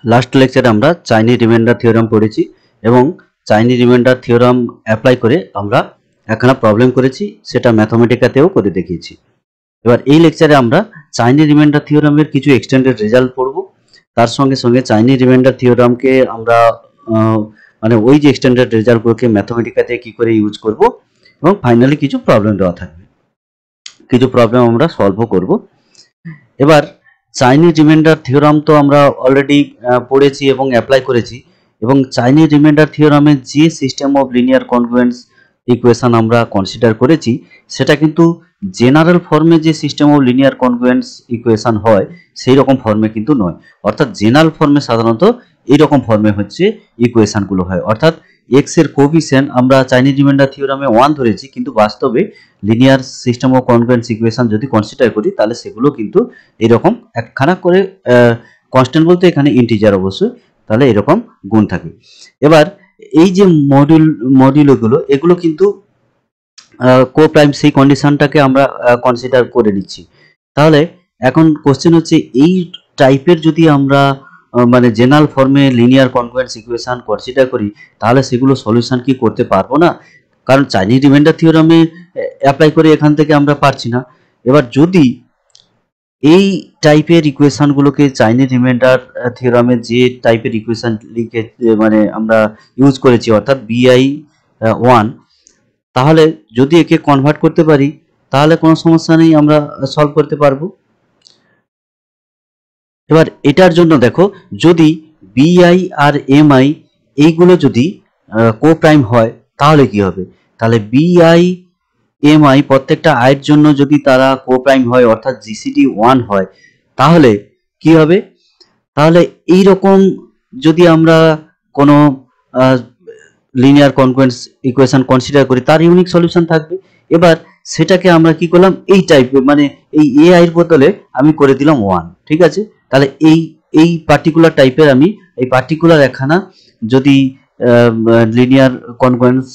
Last লেকচারে আমরা Chinese reminder theorem পড়েছি এবং চাইনিজ রিমাইন্ডার থিওরাম অ্যাপ্লাই করে আমরা একখানা প্রবলেম করেছি, সেটা ম্যাথমেটিকাতেও করে দেখিয়েছি। এবার এই লেকচারে আমরা চাইনিজ রিমাইন্ডার থিওরামের কিছু এক্সটেন্ডেড রেজাল্ট পড়ব, তার সঙ্গে সঙ্গে চাইনিজ রিমাইন্ডার থিওরামকে আমরা মানে ওই যে এক্সটেন্ডেড রেজাল্টগুলোকে ম্যাথমেটিকাতে কি করে ইউজ করব, এবং ফাইনালি কিছু প্রবলেম দেওয়া থাকবে, কিছু প্রবলেম আমরা সলভও করব। এবার চাইনিজ রিমাইন্ডার থিওরাম তো আমরা অলরেডি পড়েছি এবং অ্যাপ্লাই করেছি, এবং চাইনিজ রিমাইন্ডার থিওরামের যে system of linear congruence equation আমরা কনসিডার করেছি, সেটা কিন্তু জেনারেল ফর্মে যে system of linear congruence equation হয় সেই রকম ফর্মে কিন্তু নয়। অর্থাৎ জেনারেল ফর্মে সাধারণত এইরকম ফর্মে হচ্ছে ইকুয়েশনগুলো হয়, অর্থাৎ এক্স এর কোএফিসিয়েন্ট আমরা চাইনিজ রিমাইন্ডার থিওরামে 1 ধরেছি, কিন্তু বাস্তবে linear system of congruence equation যদি কনসিডার করি তাহলে সেগুলো কিন্তু এরকম একখানা করে কনস্ট্যান্ট বলতে এখানে ইন্টিজার অবশ্যই, তাহলে এরকম গুণ থাকে। এবার এই যে মডিউলগুলো এগুলো কিন্তু কো প্রাইম সেই কন্ডিশনটাকে আমরা কনসিডার করে নিচ্ছি। তাহলে এখন কোশ্চেন হচ্ছে এই টাইপের যদি আমরা মানে জেনারেল ফর্মে লিনিয়ার কনগ্রুয়েন্স ইকুয়েশন কনসিডার করি তাহলে সেগুলো সলিউশন কি করতে পারবো না, কারণ চাইনিজ রিমাইন্ডার থিওরামে অ্যাপ্লাই করে এখান থেকে আমরা পারছি না। এবার যদি এই টাইপের ইকুয়েশনগুলোকে চাইনিজ রিমাইন্ডার থিওরামে যে টাইপের ইকুয়েশন লিখে মানে আমরা ইউজ করেছি অর্থাৎ BI1, তাহলে যদি একে কনভার্ট করতে পারি তাহলে কোনো সমস্যা নেই, আমরা সলভ করতে পারবো। এবার এটার জন্য দেখো, যদি BI আর MI এইগুলো যদি কো প্রাইম হয় তাহলে কি হবে, তাহলে BI MI প্রত্যেকটা আয়ের জন্য যদি তারা কো প্রাইম হয় অর্থাৎ GCD 1 হয় তাহলে কি হবে, তাহলে এই রকম যদি আমরা কোনো লিনিয়ার কনগ্রুয়েন্স ইকুয়েশন কনসিডার করি তার ইউনিক সলিউশন থাকবে। এবার সেটাকে আমরা কি করলাম, এই টাইপের মানে এই AI এর বদলে আমি করে দিলাম 1, ঠিক আছে। তাহলে এই পার্টিকুলার টাইপের আমি এই পার্টিকুলার একখানা যদি লিনিয়ার কনগ্রুয়েন্স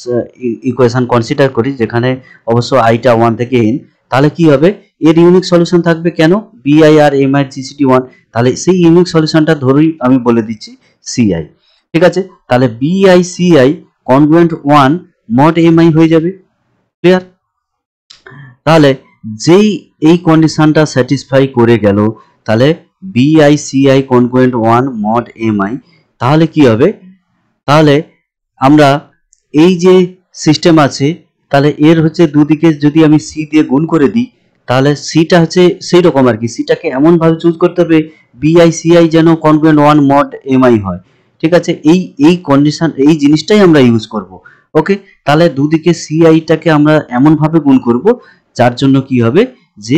ইকুয়েশন কনসিডার করি যেখানে অবশ্য আইটা 1 থেকে n, তাহলে কি হবে, এর ইউনিক সলিউশন থাকবে। কেন, BI আর MI এর GCD 1, তাহলে সেই ইউনিক সলিউশনটা ধরেই আমি বলে দিচ্ছি CI, ঠিক আছে। তাহলে BI CI congruent 1 mod MI হয়ে যাবে, ক্লিয়ার। তাহলে যেই এই কন্ডিশনটা স্যাটিসফাই করে গেল তাহলে BI CI congruent 1 mod MI, তাহলে কি হবে, তাহলে আমরা এই যে সিস্টেম আছে তাহলে এর হচ্ছে দুদিকে যদি আমি C দিয়ে গুণ করে দিই তাহলে সিটা হচ্ছে সেই রকম আর কি, সিটাকে এমন ভাবে চুজ করতে হবে BI CI যেন কনগ্রুয়েন্ট 1 মড MI হয়, ঠিক আছে। এই কন্ডিশন এই জিনিসটাই আমরা ইউজ করব, ওকে। তাহলে দুদিকে CIটাকে আমরা এমন ভাবে গুণ করব যার জন্য কি হবে যে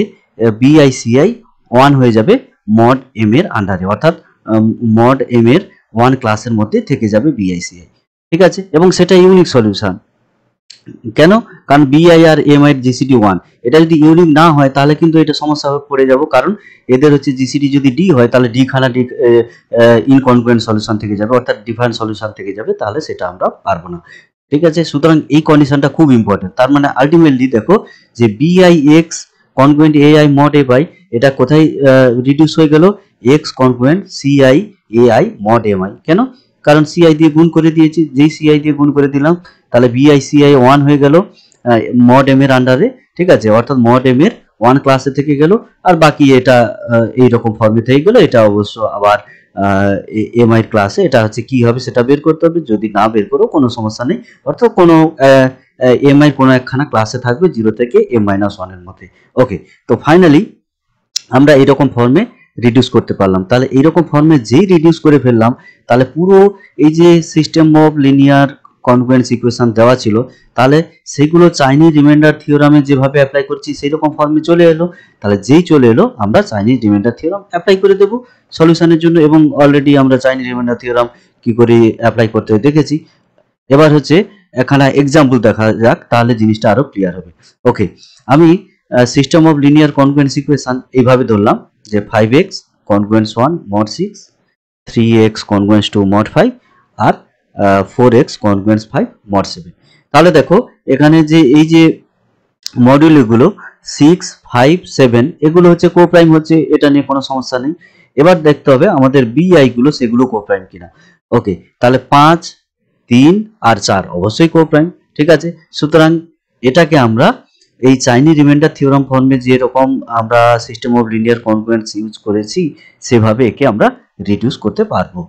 BI CI 1 হয়ে যাবে মড M এর আন্ডারে, অর্থাৎ মড M এর 1 ক্লাসের মধ্যে থেকে যাবে BI CI, ঠিক আছে। এবং সেটা ইউনিক সলিউশন, কেন, কারণ BI আর MI এর GCD 1 এটা যদি ইউনিক না হয় তাহলে কিন্তু এটা সমস্যা পড়ে যাব, কারণ এদের হচ্ছে GCD যদি D হয় তাহলে D খানা ইনকনগ্রুয়েন্ট সলিউশন থেকে যাবে, অর্থাৎ ডিফারেন্ট সলিউশন থেকে যাবে, তাহলে সেটা আমরা পারবো না, ঠিক আছে। সুতরাং এই কন্ডিশনটা খুব ইম্পর্টেন্ট। তার মানে আলটিমেটলি দেখো যে BIX congruent AI mod MI এটা কোথায় রিডিউস হয়ে গেল, X congruent CI AI mod MI, কেন, কারণ CI দিয়ে গুণ করে দিয়েছি, যেই CI দিয়ে গুণ করে দিলাম তাহলে BI CI 1 হয়ে গেল মড M এর আন্ডারে, ঠিক আছে, অর্থাৎ মড M এর 1 ক্লাসে থেকে গেল, আর বাকি এটা এই রকম ফর্মে থেকে গেল। এটা অবশ্য আবার MI ক্লাসে এটা হচ্ছে কি হবে সেটা বের করতে হবে, যদি না বের করো কোনো সমস্যা নেই, অর্থাৎ কোনো MI কোনো একখানা ক্লাসে থাকবে 0 থেকে M-1 এর মধ্যে, ওকে। তো ফাইনালি আমরা এরকম ফর্মে রিডিউস করতে পারলাম। তাহলে এইরকম ফর্মে যেই রিডিউস করে ফেললাম তাহলে পুরো এই যে system of linear congruence equation দেওয়া ছিল তাহলে সেগুলো চাইনিজ রিমাইন্ডার থিওরামে যেভাবে অ্যাপ্লাই করছি সেই রকম ফর্মে চলে এলো। তাহলে যেই চলে এলো আমরা চাইনিজ রিমাইন্ডার থিওরাম অ্যাপ্লাই করে দেব সলিউশনের জন্য, এবং অলরেডি আমরা চাইনিজ রিমাইন্ডার থিওরাম কি করে অ্যাপ্লাই করতে দেখেছি। এবার হচ্ছে এখানে এক্সাম্পল দেখা যাক, তাহলে জিনিসটা আরো ক্লিয়ার হবে, ওকে। আমি system of linear congruence equation এইভাবে ধরলাম যে 5x congruence 1 mod 6, 3x congruence 2 mod 5 আর 4x কনগ্রুয়েন্স 5 মড 7। তাহলে দেখো এখানে যে এই যে মডিউলগুলো 6, 5, 7 এগুলো হচ্ছে কো প্রাইম হচ্ছে, এটা নিয়ে কোনো সমস্যা নেই। এবার দেখতে হবে আমাদের বিআই গুলো সেগুলো কো প্রাইম কিনা। ওকে, তাহলে 5, 3 আর 4 অবশ্যই কো প্রাইম। ঠিক আছে, সুতরাং এটাকে আমরা এই চাইনি রিমাইন্ডার থিওরাম ফর্মে যেরকম আমরা system of linear congruence use করেছি সেভাবে একে আমরা রিডিউস করতে পারবো।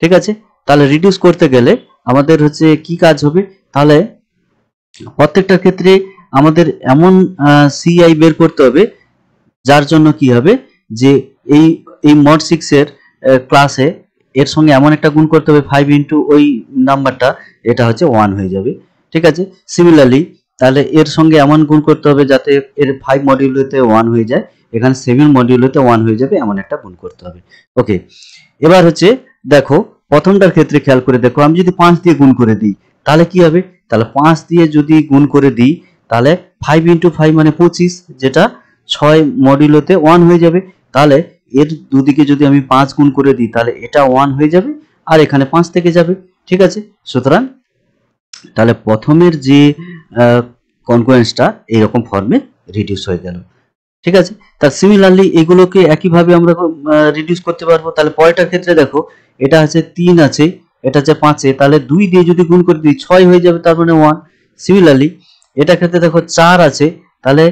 ঠিক আছে, তাহলে রিডিউস করতে গেলে আমাদের হচ্ছে কি কাজ হবে, তাহলে প্রত্যেকটার ক্ষেত্রে আমাদের এমন সিআই বের করতে হবে যার জন্য কি হবে যে এই এই মড 6 এর ক্লাসে এর সঙ্গে এমন একটা গুণ করতে হবে 5 ইন্টু ওই নাম্বারটা, এটা হচ্ছে 1 হয়ে যাবে। ঠিক আছে, সিমিলারলি তাহলে এর সঙ্গে এমন গুণ করতে হবে যাতে এর 5 মডিউলতে 1 হয়ে যায়, এখানে 7 মডিউলতে 1 হয়ে যাবে, এমন একটা গুণ করতে হবে। ওকে, এবার হচ্ছে দেখো প্রথমটার ক্ষেত্রে খেয়াল করে দেখো, আমি যদি 5 দিয়ে গুণ করে দিই তাহলে কি হবে, তাহলে 5 দিয়ে যদি গুণ করে দিই তাহলে 5 ইন্টু 5 মানে 25, যেটা 6 মডিউলতে 1 হয়ে যাবে। তাহলে এর দুদিকে যদি আমি 5 গুণ করে দিই তাহলে এটা 1 হয়ে যাবে আর এখানে 5 থেকে যাবে। ঠিক আছে, সুতরাং তাহলে প্রথমের যে কনকোয়েন্সটা এইরকম ফর্মে রিডিউস হয়ে গেল। ঠিক আছে, তার সিমিলারলি এগুলোকে একইভাবে আমরা রিডিউস করতে পারবো। তাহলে পরেরটার ক্ষেত্রে দেখো এটা আছে 3 আছে, এটা হচ্ছে 5-এ, তাহলে 2 দিয়ে যদি গুণ করে দিই 6 হয়ে যাবে, তার মানে 1। সিমিলারলি এটার ক্ষেত্রে দেখো 4 আছে, তাহলে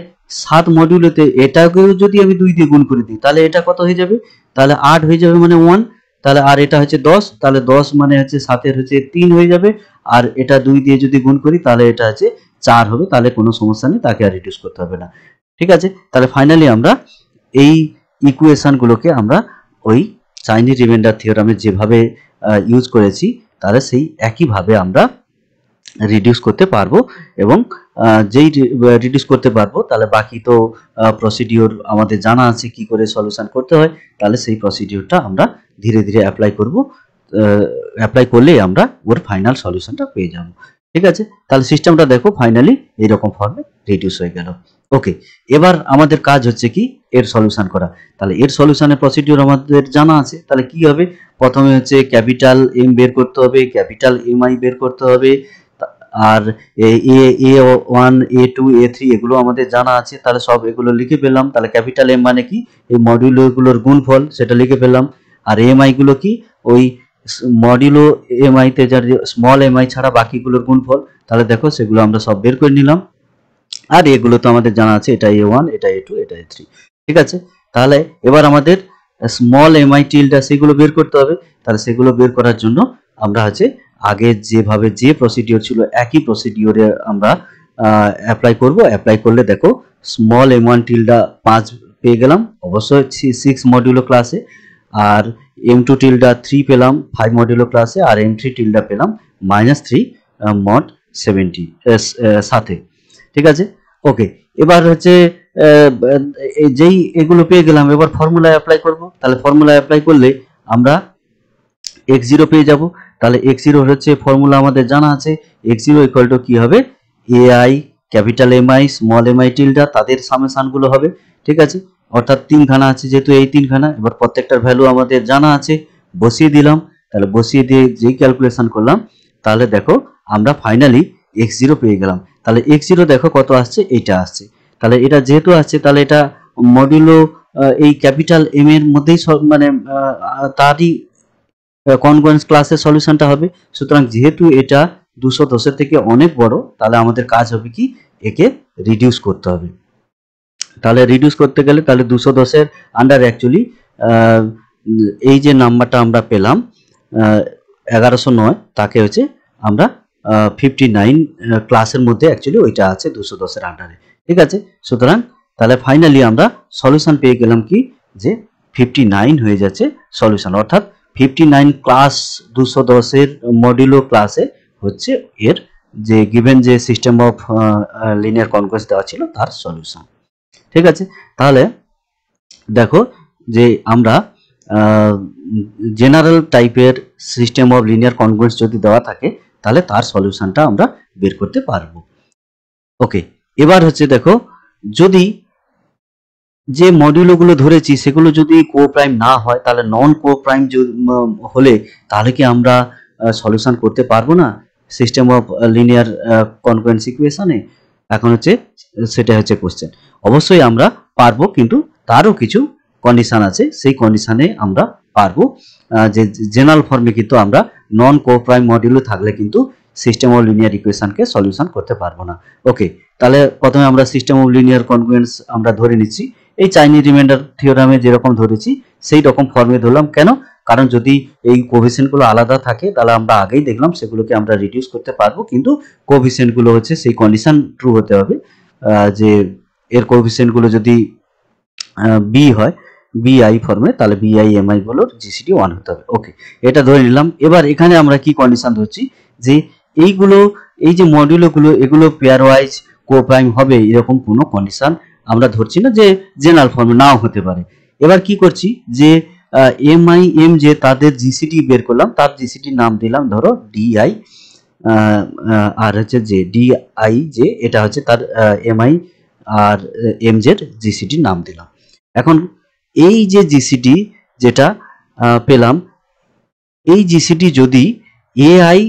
7 মডিউলেতে এটাকেও যদি আমি 2 দিয়ে গুণ করে দিই তাহলে এটা কত হয়ে যাবে, তাহলে 8 হয়ে যাবে মানে 1। তাহলে আর এটা হচ্ছে 10, তাহলে 10 মানে হচ্ছে 7-এর হচ্ছে 3 হয়ে যাবে, আর এটা 2 দিয়ে যদি গুণ করি তাহলে এটা হচ্ছে 4 হবে, তাহলে কোনো সমস্যা নেই, তাকে আর রিডিউস করতে হবে না। ঠিক আছে, তাহলে ফাইনালি আমরা এই ইকুয়েশন গুলোকে আমরা ওই চাইনি রিমাইন্ডার থিওরামে যেভাবে ইউজ করেছি তাহলে সেই একইভাবে আমরা রিডিউস করতে পারবো, এবং যেই রিডিউস করতে পারবো তাহলে বাকি তো প্রসিডিওর আমাদের জানা আছে কি করে সলিউশন করতে হয়, তাহলে সেই প্রসিডিওরটা আমরা ধীরে ধীরে অ্যাপ্লাই করব, অ্যাপ্লাই করলেই আমরা ওর ফাইনাল সলিউশনটা পেয়ে যাব। ঠিক আছে, তাহলে সিস্টেমটা দেখো ফাইনালি এইরকম ফর্মে রিডিউস হয়ে গেল। ওকে, এবার আমাদের কাজ হচ্ছে কি এর সলিউশন করা। তাহলে এর সলিউশনের প্রসিডিওর আমাদের জানা আছে, তাহলে কি হবে, প্রথমে হচ্ছে ক্যাপিটাল এম বের করতে হবে, ক্যাপিটাল এম আই বের করতে হবে, আর A1 A2 A3 এগুলো আমাদের জানা আছে, তাহলে সব এগুলো লিখে পেলাম। তাহলে ক্যাপিটাল এম মানে কি, এই মডিউলগুলোর গুণফল সেটা লিখে পেলাম, আর এমআই গুলো কি, ওই মডিউলো এমআই তে যার স্মল এমআই ছাড়া বাকিগুলোর গুণফল, তাহলে দেখো সেগুলো আমরা সব বের করে নিলাম। আর এগুলো তো আমাদের জানা আছে, এটা A1, এটা A2, এটা A3। ঠিক আছে, তাহলে এবার আমাদের স্মল এমআই টিলটা সেগুলো বের করতে হবে। তাহলে সেগুলো বের করার জন্য আমরা হচ্ছে আগে যেভাবে যে প্রসিডিওর ছিল একই প্রসিডিওরে আমরা অ্যাপ্লাই করব। অ্যাপ্লাই করলে দেখো স্মল M1 টিলটা 5 পেয়ে গেলাম অবশ্যই 6 মডিউলো ক্লাসে, আর M2 টিলটা 3 পেলাম 5 মডিউলো ক্লাসে, আর M3 টিলটা পেলাম -3 মড 70 সাথে। ঠিক আছে, ওকে, এবার হচ্ছে যেই এগুলো পেয়ে গেলাম এবার ফর্মুলা অ্যাপ্লাই করব। তাহলে ফর্মুলা অ্যাপ্লাই করলে আমরা x0 পেয়ে যাব। তাহলে x0 হচ্ছে ফর্মুলা আমাদের জানা আছে, x0 ইকুয়াল টু কি হবে, ai capital MI small MI টিলটা তাদের সামেশন গুলো হবে। ঠিক আছে, অর্থাৎ 3খানা আছে যেহেতু এই 3খানা, এবার প্রত্যেকটার ভ্যালু আমাদের জানা আছে, বসিয়ে দিলাম। তাহলে বসিয়ে দিয়ে যেই ক্যালকুলেশন করলাম তাহলে দেখো আমরা ফাইনালি x0 পেয়ে গেলাম। তাহলে x0 দেখো কত আসছে, এইটা আসছে। তাহলে এটা যেহেতু আসছে তাহলে এটা মডিউলো এই ক্যাপিটাল এম এর মধ্যেই মানে তারই কনগ্রুয়েন্স ক্লাসের সলিউশনটা হবে। সুতরাং যেহেতু এটা 210 থেকে অনেক বড়, তাহলে আমাদের কাজ হবে কি একে রিডিউস করতে হবে। তাহলে রিডিউস করতে গেলে তাহলে 210 এর আন্ডার অ্যাকচুয়ালি এই যে নাম্বারটা আমরা পেলাম 1109, তাকে হচ্ছে আমরা 59 ক্লাসের মধ্যে অ্যাকচুয়ালি ওইটা আছে 210 এর আন্ডারে। ঠিক আছে, সুতরাং তাহলে ফাইনালি আমরা সলিউশন পেয়ে গেলাম কি যে 59 হয়ে যাচ্ছে সলিউশন, অর্থাৎ 59 ক্লাস 210 এর মডিউলো ক্লাসে হচ্ছে এর যে গিভেন যে সিস্টেম অফ লিনিয়ার কনগ্রুয়েন্স দেওয়া ছিল তার সলিউশন। ঠিক আছে, তাহলে দেখো যে আমরা জেনারেল টাইপের সিস্টেম অফ লিনিয়ার কনগ্রুয়েন্স যদি দেওয়া থাকে তাহলে তার সলিউশনটা আমরা বের করতে পারবো। ওকে, এবার হচ্ছে দেখো যদি যে মডিউলগুলো ধরেছি সেগুলো যদি কো প্রাইম না হয় তাহলে নন কো প্রাইম হলে তাহলে কি আমরা সলিউশন করতে পারবো না সিস্টেম অফ লিনিয়ার কনগ্রুয়েন্স ইকুয়েশনে? এখন হচ্ছে সেটা হচ্ছে কোশ্চেন। অবশ্যই আমরা পারবো, কিন্তু তারও কিছু কন্ডিশন আছে, সেই কন্ডিশনে আমরা পারবো। যে জেনারেল ফর্মে কিন্তু আমরা নন কোপ্রাইম মডিউলে থাকলে কিন্তু সিস্টেম অফ লিনিয়ার ইকুয়েশনকে সলিউশন করতে পারবো না। ওকে, তাহলে প্রথমে আমরা সিস্টেম অফ লিনিয়ার কনগ্রুয়েন্স আমরা ধরে নিচ্ছি, এই চাইনিজ রিমাইন্ডার থিওরামে যেরকম ধরেছি সেই রকম ফর্মে ধরলাম। কেন? কারণ যদি এই কোএফিসিয়েন্টগুলো আলাদা থাকে তাহলে আমরা আগেই দেখলাম সেগুলোকে আমরা রিডিউস করতে পারবো, কিন্তু কোএফিসিয়েন্টগুলো হচ্ছে সেই কন্ডিশন ট্রু হতে হবে যে এর কোএফিসিয়েন্টগুলো যদি বি হয় বিআই ফর্মে, তাহলে বিআই এমআই গুলোর জিসিডি 1 হতে হবে। ওকে, এটা ধরে নিলাম। এবার এখানে আমরা কি কন্ডিশন ধরছি যে এইগুলো, এই যে মডিউলগুলো এগুলো পেয়ার ওয়াইজ কোপ্রাইম হবে এরকম কোনো কন্ডিশন আমরা ধরছি না, যে জেনারেল ফর্মে নাও হতে পারে। এবার কি করছি যে এমআই এম যে তাদের জিসিডি বের করলাম, তার জিসিডির নাম দিলাম ধরো ডিআই, আর হচ্ছে যে ডিআই যে এটা হচ্ছে তার এমআই আর এম জের জিসিডির নাম দিলাম। এখন এই যে জিসিডি যেটা পেলাম, এই জিসিডি যদি এআই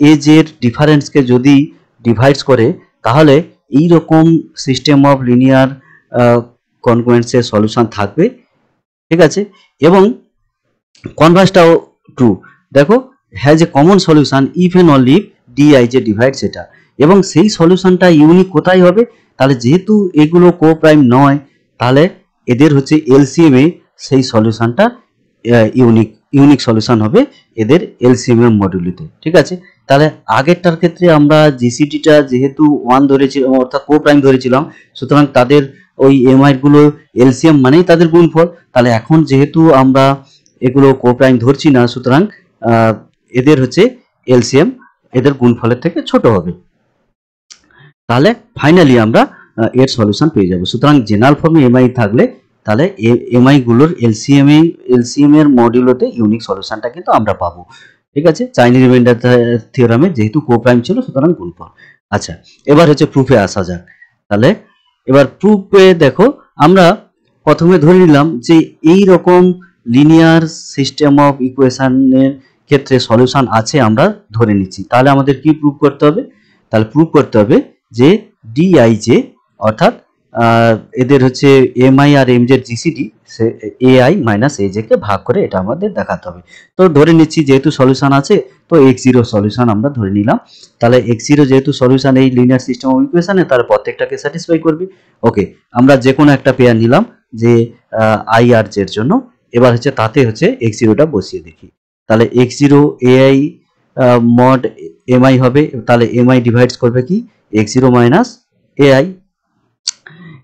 এজ এর ডিফারেন্সকে যদি ডিভাইডস করে তাহলে এই রকম সিস্টেম অফ লিনিয়ার কনগ্রুয়েন্সের সলিউশন থাকবে, ঠিক আছে। এবং কনভার্সটাও ট্রু, দেখো has a common solution if and only if DI যে ডিভাইড সেটা, এবং সেই সলিউশনটা ইউনিক কোথায় হবে, তাহলে যেহেতু এগুলো কোপ্রাইম নয় তাহলে এদের হচ্ছে এলসিএম এ সেই সলিউশনটা ইউনিক সলিউশন হবে এদের এলসিএম এর মডিউলিতে, ঠিক আছে। তাহলে আগেরটার ক্ষেত্রে আমরা জিসিডিটা যেহেতু 1 ধরেছিলাম অর্থাৎ কোপ্রাইম ধরেছিলাম, সুতরাং তাদের ওই এমআই গুলো এলসিএম মানেই তাদের গুণফল। তাহলে এখন যেহেতু আমরা এগুলো কোপ্রাইম ধরছি না, সুতরাং এদের হচ্ছে এলসিএম এদের গুণফলের থেকে ছোট হবে। তাহলে ফাইনালি আমরা এর সলিউশন পেয়ে যাব। সুতরাং জেনারেল ফর্মে এমআই থাকলে তাহলে এমআই গুলোর এলসিএম এর মডিউলোতে ইউনিক সলিউশনটা কিন্তু আমরা পাবো, ঠিক আছে। চাইনিজ রিমাইন্ডার থিওরামে যেহেতু কোপ্রাইম ছিল সুতরাং গুণফল। আচ্ছা, এবার হচ্ছে প্রুফে আসা যাক। তাহলে এবার প্রুফে দেখো আমরা প্রথমে ধরে নিলাম যে এই রকম লিনিয়ার সিস্টেম অফ ইকুয়েশনের ক্ষেত্রে সলিউশন আছে আমরা ধরে নিচ্ছি। তাহলে আমাদের কি প্রুফ করতে হবে? তাহলে প্রুফ করতে হবে যে ডিআইজে অর্থাৎ এদের হচ্ছে এমআই আর এম জের জিসিডি এআই মাইনাস এজে কে ভাগ করে এটা আমাদের দেখাতে হবে। তো ধরে নিচ্ছি যেহেতু সলিউশন আছে তো x0 সলিউশন আমরা ধরে নিলাম। তাহলে x0 যেহেতু সলিউশন এই লিনিয়ার সিস্টেম অফ ইকুয়েশনে, তাহলে প্রত্যেকটাকে স্যাটিসফাই করবে। ওকে, আমরা যে কোনো একটা পেয়ার নিলাম যে আই আর জের জন্য। এবার হচ্ছে তাতে হচ্ছে x0টা বসিয়ে দেখি। তাহলে x0 এআই মড এমআই হবে, তাহলে এমআই ডিভাইডস করবে কি x0 মাইনাস এআই।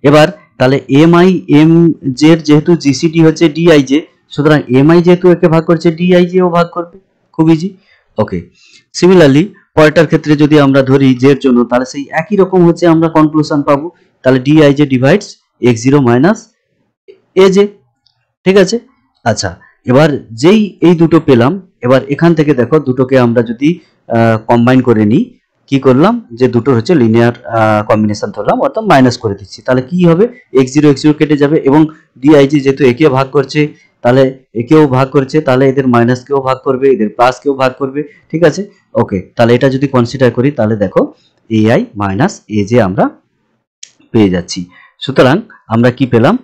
এবার তাহলে এমআই এম জের যেহেতু জিসিডি হচ্ছে ডিআই জে, সুতরাং এমআই যেহেতু একে ভাগ করছে ডিআই জেও ভাগ করবে, খুব ইজি। ওকে, সিমিলারলি পরেরটার ক্ষেত্রে যদি আমরা ধরি জের জন্য, তাহলে সেই একই রকম হচ্ছে আমরা কনক্লুশন পাবো। তাহলে DI J divides x0 minus A J, ঠিক আছে। আচ্ছা, এবার যেই এই দুটো পেলাম, এবার এখান থেকে দেখো দুটোকে আমরা যদি কম্বাইন করে নিই, কি করলাম যে দুটোর হচ্ছে লিনিয়ার কম্বিনেশন ধরলাম অর্থাৎ মাইনাস করে দিচ্ছি। তাহলে কি হবে x0 কেটে যাবে, এবং ডিআইজি যেহেতু একে ভাগ করছে তাহলে একেও ভাগ করছে, তাহলে এদের মাইনাস কেও ভাগ করবে, এদের প্লাস কেও ভাগ করবে, ঠিক আছে। ওকে, তাহলে এটা যদি কনসিডার করি তাহলে দেখো এআই মাইনাস এ যে আমরা পেয়ে যাচ্ছি। সুতরাং আমরা কি পেলাম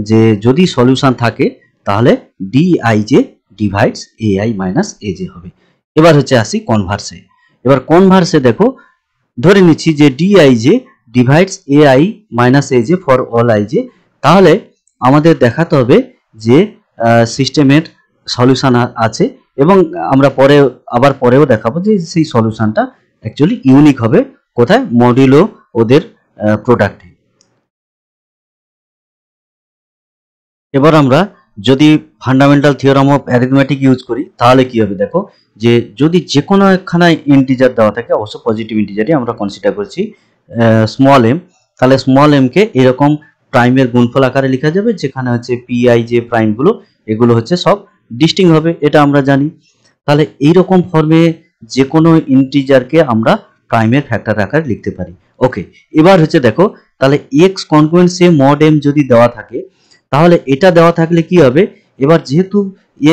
যে যদি সলিউশন থাকে তাহলে ডিআইজে ডিভাইডস এআই মাইনাস এজে হবে। এবার হচ্ছে আসি কনভার্সে। এবার কনভার্সে দেখো ধরে নিচ্ছি যে DIJ divides AI minus AJ for all IJ, তাহলে আমাদের দেখাতে হবে যে সিস্টেমের সলিউশন আছে, এবং আমরা পরেও দেখাবো যে সেই সলিউশনটা অ্যাকচুয়ালি ইউনিক হবে কোথায়, মডিউলো ওদের প্রোডাক্টে। এবার আমরা যদি fundamental theorem of arithmetic use করি তাহলে কি হবে দেখো, যে যদি যে কোনো একখানা ইন্টিজার দেওয়া থাকে, অবশ্য পজিটিভ ইন্টিজারই আমরা কনসিডার করছি স্মল এম, তাহলে স্মল এম কে এরকম প্রাইমের গুণফল আকারে লেখা যাবে, যেখানে হচ্ছে পিআই যে প্রাইমগুলো এগুলো হচ্ছে সব ডিস্টিংক্ট হবে, এটা আমরা জানি। তাহলে এইরকম ফর্মে যে কোনো ইন্টিজারকে আমরা প্রাইমের ফ্যাক্টর আকারে লিখতে পারি। ওকে, এবার হচ্ছে দেখো তাহলে এক্স কনকুয়েন্সে মড এম যদি দেওয়া থাকে তাহলে এটা দেওয়া থাকলে কি হবে, এবার যেহেতু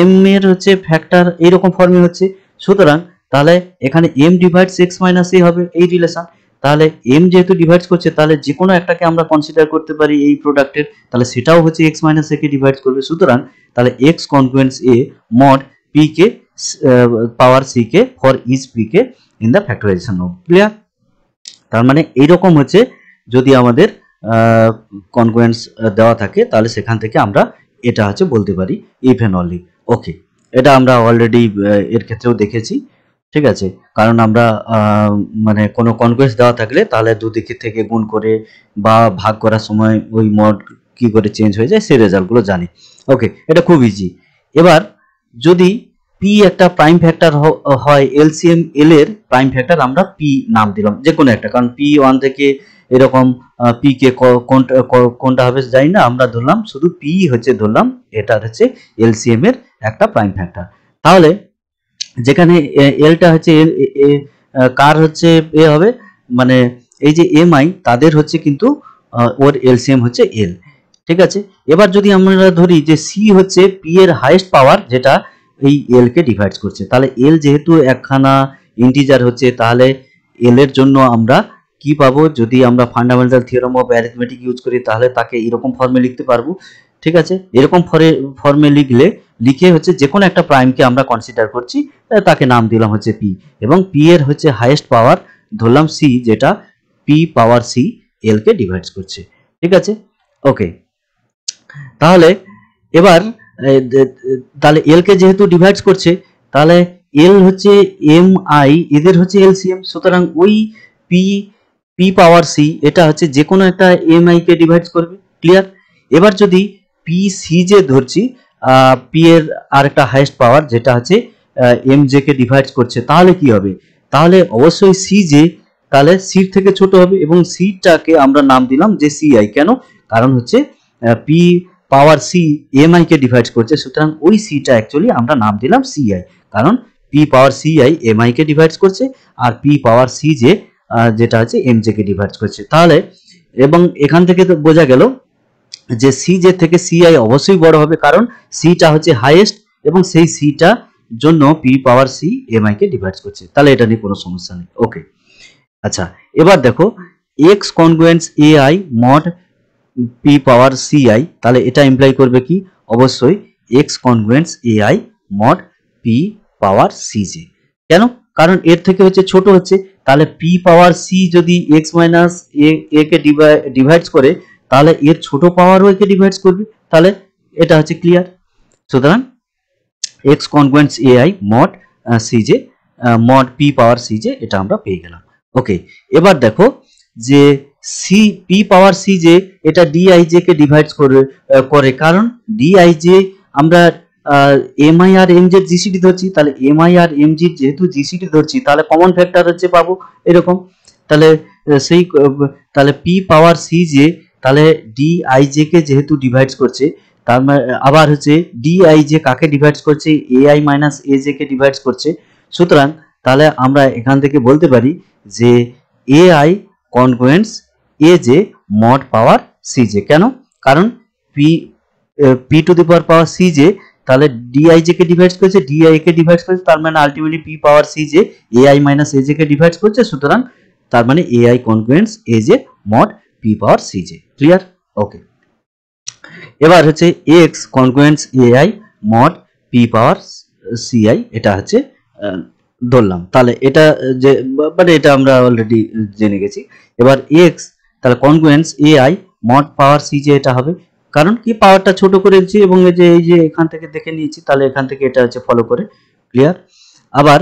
এম এর হচ্ছে ফ্যাক্টর এইরকম ফর্মে হচ্ছে, সুতরাং তাহলে এখানে এম ডিভাইডস এক্স মাইনাস এ হবে এই রিলেশন। তাহলে এম যেহেতু ডিভাইডস করছে তাহলে যে কোনো একটাকে আমরা কনসিডার করতে পারি এই প্রোডাক্টের, তাহলে সেটাও হচ্ছে এক্স মাইনাস এ কে ডিভাইড করবে। সুতরাং তাহলে X congruence A mod P K power C K for each P K in the factorization of. Clear? তার মানে এইরকম হচ্ছে যদি আমাদের কনগ্রুয়েন্স দেওয়া থাকে তাহলে সেখান থেকে আমরা এটা হচ্ছে বলতে পারি ইভেন অনলি। ওকে, এটা আমরা অলরেডি এর ক্ষেত্রেও দেখেছি, ঠিক আছে? কারণ আমরা মানে কোনো কনগ্রুয়েন্স দেওয়া থাকলে তাহলে দুদিক থেকে গুণ করে বা ভাগ করার সময় ওই মড কি করে চেঞ্জ হয়ে যায় সেই রেজাল্টগুলো জানি। ওকে, এটা খুব ইজি। এবার যদি পি একটা প্রাইম ফ্যাক্টর হয়, এলসিএম এল এর প্রাইম ফ্যাক্টর আমরা পি নাম দিলাম যে কোনো একটা, কারণ পি ওয়ান থেকে এরকম পি কে কোনটা হবে জানি না, আমরা ধরলাম শুধু পি হচ্ছে ধরলাম এটা হচ্ছে এলসিএম এর একটা প্রাইম ফ্যাক্টর। তাহলে যেখানে এলটা হচ্ছে কার হচ্ছে এ হবে, মানে এই যে এম আই তাদের হচ্ছে কিন্তু ওর এলসিএম হচ্ছে এল, ঠিক আছে? এবার যদি আমরা ধরি যে সি হচ্ছে পি এর হাইয়েস্ট পাওয়ার যেটা এই এল কে ডিভাইড করছে, তাহলে এল যেহেতু একখানা ইন্টিজার হচ্ছে তাহলে এল এর জন্য আমরা কি পাবো, যদি আমরা fundamental theorem of arithmetic use করি তাহলে তাকে এরকম ফর্মে লিখতে পারবো, ঠিক আছে? এরকম ফর্মে লিখে হচ্ছে যে কোনো একটা প্রাইমকে আমরা কনসিডার করছি, তাকে নাম দিলাম হচ্ছে পি, এবং পি এর হচ্ছে হাইয়েস্ট পাওয়ার ধরলাম সি, যেটা পি পাওয়ার সি এল কে ডিভাইড করছে, ঠিক আছে? ওকে, তাহলে এবার তাহলে এল কে যেহেতু ডিভাইড করছে তাহলে এল হচ্ছে এম আই এদের হচ্ছে এলসিএম, সুতরাং ওই পি পি পাওয়ার সি এটা হচ্ছে যে কোনো একটা এম আই কে ডিভাইড করবে। ক্লিয়ার? এবার যদি পি সি যে ধরছি পি এর আর একটা হাইয়েস্ট পাওয়ার যেটা হচ্ছে এম জে কে ডিভাইড করছে, তাহলে কি হবে, তাহলে অবশ্যই সি জে তাহলে সির থেকে ছোট হবে এবং সিটাকে আমরা নাম দিলাম যে সি আই। কেন? কারণ হচ্ছে P power C M I কে ডিভাইড করছে, সুতরাং ওই সিটা অ্যাকচুয়ালি আমরা নাম দিলাম সি আই, কারণ P power C I M I কে ডিভাইড করছে আর পি পাওয়ার সি জে যেটা হচ্ছে এম জে কে ডিভাইড করছে। তাহলে এবং এখান থেকে তো বোঝা গেল যে সি জে থেকে সি আই অবশ্যই বড় হবে, কারণ সিটা হচ্ছে হাইয়েস্ট এবং সেই সিটা জন্য P power C M I কে ডিভাইড করছে, তাহলে এটা নিয়ে কোনো সমস্যা নেই। ওকে, আচ্ছা, এবার দেখো X congruence A I mod P power C I, তাহলে এটা ইমপ্লাই করবে কি, অবশ্যই X congruence A I mod P power C J. কেন? কারণ এর থেকে হচ্ছে ছোট হচ্ছে, তাহলে পি পাওয়ার সি যদি এক্স মাইনাস এ কে ডিভাইড করে তাহলে এর ছোট পাওয়ারও একে ডিভাইড করবে, তাহলে এটা হচ্ছে ক্লিয়ার। সুতরাং X congruence A I mod C J mod P power C J এটা আমরা পেয়ে গেলাম। ওকে, এবার দেখো যে C P power C J এটা ডিআইজে কে ডিভাইড করে কারণ ডিআইজে আমরা এম আই আর এম জে জিসিডি ধরছি, তাহলে এম আই আর এম জি যেহেতু জিসিডি ধরছি তাহলে কমন ফ্যাক্টর হচ্ছে পাবো এরকম, তাহলে সেই তাহলে পি পাওয়ার সি জে তাহলে ডিআইজে কে যেহেতু ডিভাইড করছে তার মানে আবার হচ্ছে ডিআইজে কাকে ডিভাইড করছে, এআই মাইনাস এজে কে ডিভাইড করছে, সুতরাং তাহলে আমরা এখান থেকে বলতে পারি যে AI congruence A J mod power C J. কেন? কারণ P to the power C J তাহলে ডিআইজে কে ডিভাইড করছে, ডিআই কে ডিভাইড করছে, তার মানে ultimately P power C J AI minus AJ কে ডিভাইড করছে, সুতরাং তার মানে AI congruence A J mod P power C J. Clear? Okay, এবার হচ্ছে X congruence AI mod P power C I এটা হচ্ছে ধরলাম, তাহলে এটা যে মানে এটা আমরা অলরেডি জেনে গেছি। এবার এক্স তাহলে congruence AI mod power C J এটা হবে, কারণ কি পাওয়ারটা ছোট করেছি এবং এই যে এখান থেকে দেখে নিয়েছি, তাহলে এখান থেকে এটা হচ্ছে ফলো করে। ক্লিয়ার? আবার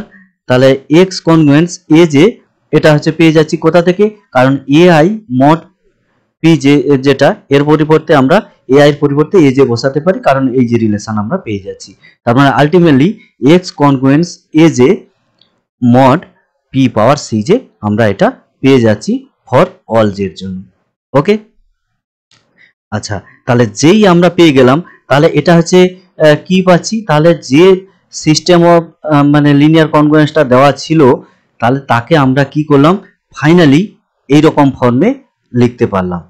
তাহলে এক্স কনগ্রুয়েন্স এ জে এটা হচ্ছে পেয়ে যাচ্ছি কোথা থেকে, কারণ এআই মড পি জে যেটা এর পরিবর্তে আমরা এআই এর পরিবর্তে এ জে বসাতে পারি, কারণ এই যে রিলেশন আমরা পেয়ে যাচ্ছি, তার মানে ultimately X congruence A J mod P power C J আমরা এটা পেয়ে যাচ্ছি ফর অল জের জন্য। ওকে, আচ্ছা, তাহলে যেই আমরা পেয়ে গেলাম তাহলে এটা হচ্ছে কি পাচ্ছি, তাহলে যে সিস্টেম অফ মানে লিনিয়ার কনগ্রুয়েন্সটা দেওয়া ছিল তাহলে তাকে আমরা কি করলাম, ফাইনালি এইরকম ফর্মে লিখতে পারলাম,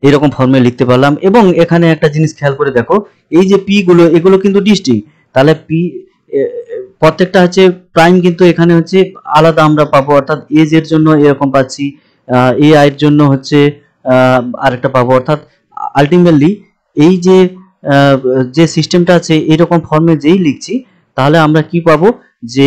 এইরকম ফর্মে লিখতে পারলাম। এবং এখানে একটা জিনিস খেয়াল করে দেখো, এই যে পি গুলো এগুলো কিন্তু ডিস্টিংক্ট, তাহলে পি প্রত্যেকটা হচ্ছে প্রাইম কিন্তু এখানে হচ্ছে আলাদা আমরা পাবো, অর্থাৎ এজ এর জন্য এরকম পাচ্ছি, এই আয়ের জন্য হচ্ছে আরেকটা পাবো, অর্থাৎ আলটিমেটলি এই যে সিস্টেমটা আছে এইরকম ফর্মে যেই লিখছি তাহলে আমরা কি পাবো, যে